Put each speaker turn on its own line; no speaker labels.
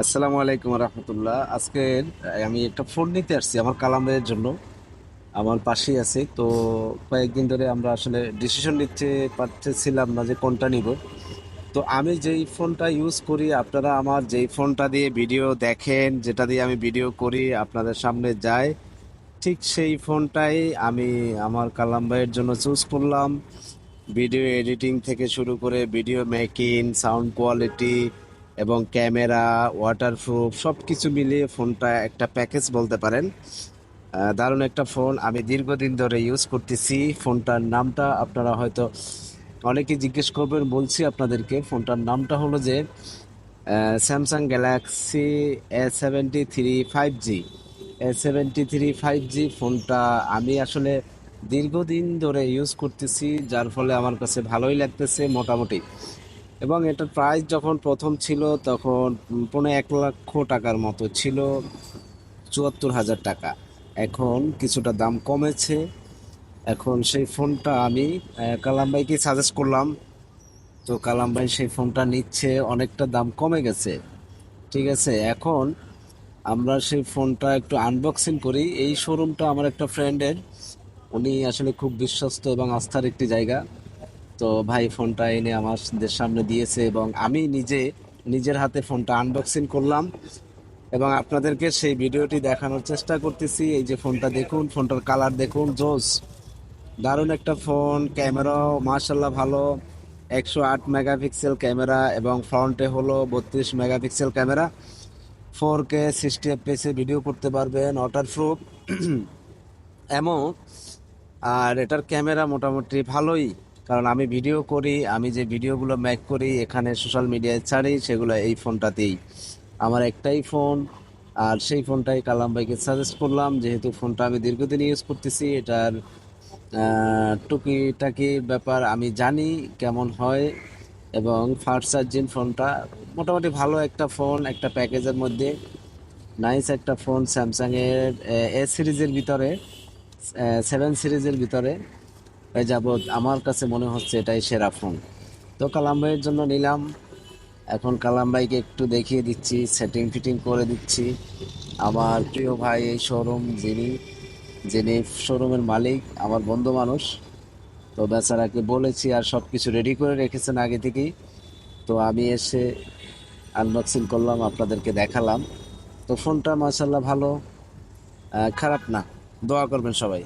আসসালামু আলাইকুম রহমতুল্লাহ। আজকে আমি একটা ফোন নিতে আসছি আমার কালাম ভাইয়ের জন্য। আমার পাশেই আছে তো। কয়েকদিন ধরে আমরা আসলে ডিসিশন নিতে পারতেছিলাম না যে কোনটা নিব। তো আমি যেই ফোনটা ইউজ করি, আপনারা আমার যেই ফোনটা দিয়ে ভিডিও দেখেন, যেটা দিয়ে আমি ভিডিও করি আপনাদের সামনে যায়, ঠিক সেই ফোনটাই আমি আমার কালাম ভাইয়ের জন্য চুজ করলাম। ভিডিও এডিটিং থেকে শুরু করে ভিডিও মেকিং, সাউন্ড কোয়ালিটি এবং ক্যামেরা, ওয়াটারপ্রুফ সব কিছু মিলিয়ে ফোনটা একটা প্যাকেজ বলতে পারেন। দারুণ একটা ফোন, আমি দীর্ঘদিন ধরে ইউজ করতেছি। ফোনটার নামটা আপনারা হয়তো অনেকেই জিজ্ঞেস করবেন, বলছি আপনাদেরকে। ফোনটার নামটা হলো যে Samsung Galaxy A73 5G। A73 5G ফোনটা আমি আসলে দীর্ঘদিন ধরে ইউজ করতেছি, যার ফলে আমার কাছে ভালোই লাগতেছে মোটামুটি। এবং এটার প্রাইস যখন প্রথম ছিল তখন 1.5 লক্ষ টাকার মতো ছিল, 74,000 টাকা। এখন কিছুটা দাম কমেছে। এখন সেই ফোনটা আমি কালাম ভাইকে সাজেস্ট করলাম। তো কালাম ভাই সেই ফোনটা নিচ্ছে, অনেকটা দাম কমে গেছে। ঠিক আছে, এখন আমরা সেই ফোনটা একটু আনবক্সিং করি। এই শোরুমটা আমার একটা ফ্রেন্ডের, উনি আসলে খুব বিশ্বস্ত এবং আস্থার একটি জায়গা। তো ভাই ফোনটা এনে আমাদের সামনে দিয়েছে এবং আমি নিজে নিজের হাতে ফোনটা আনবক্সিং করলাম এবং আপনাদেরকে সেই ভিডিওটি দেখানোর চেষ্টা করতেছি। এই যে ফোনটা দেখুন, ফোনটার কালার দেখুন, জোস, দারুণ একটা ফোন। ক্যামেরাও মাশাল্লাহ ভালো, 108 মেগাপিক্সেল ক্যামেরা এবং ফ্রন্টে হলো 32 megapixel camera. 4K 60 FPS video করতে পারবেন, ওয়াটারপ্রুফ এমন। আর এটার ক্যামেরা মোটামুটি ভালোই, কারণ আমি ভিডিও করি, আমি যে ভিডিওগুলো মেক করি এখানে সোশ্যাল মিডিয়ায় ছাড়ি, সেগুলো এই ফোনটাতেই। আমার একটাই ফোন, আর সেই ফোনটাই কালাম ভাইকে সাজেস্ট করলাম, যেহেতু ফোনটা আমি দীর্ঘদিন ইউজ করতেছি। এটার টুকিটাকি ব্যাপার আমি জানি কেমন হয়। এবং ফাস্ট চার্জিং ফোনটা মোটামুটি ভালো একটা ফোন, একটা প্যাকেজের মধ্যে নাইস একটা ফোন। স্যামসাংয়ের A সিরিজের ভিতরে, 7 সিরিজের ভিতরে এই যাবৎ আমার কাছে মনে হচ্ছে এটাই সেরা ফোন। তো কালাম ভাইয়ের জন্য নিলাম। এখন কালাম ভাইকে একটু দেখিয়ে দিচ্ছি, সেটিং ফিটিং করে দিচ্ছি। আমার প্রিয় ভাই এই শোরুম, যিনি যিনি শোরুমের মালিক, আমার বন্ধু মানুষ। তো বেচারাকে বলেছি আর সব কিছু রেডি করে রেখেছেন আগে থেকেই। তো আমি এসে আনবক্সিং করলাম, আপনাদেরকে দেখালাম। তো ফোনটা মাশাল্লাহ ভালো, খারাপ না। দোয়া করবেন সবাই।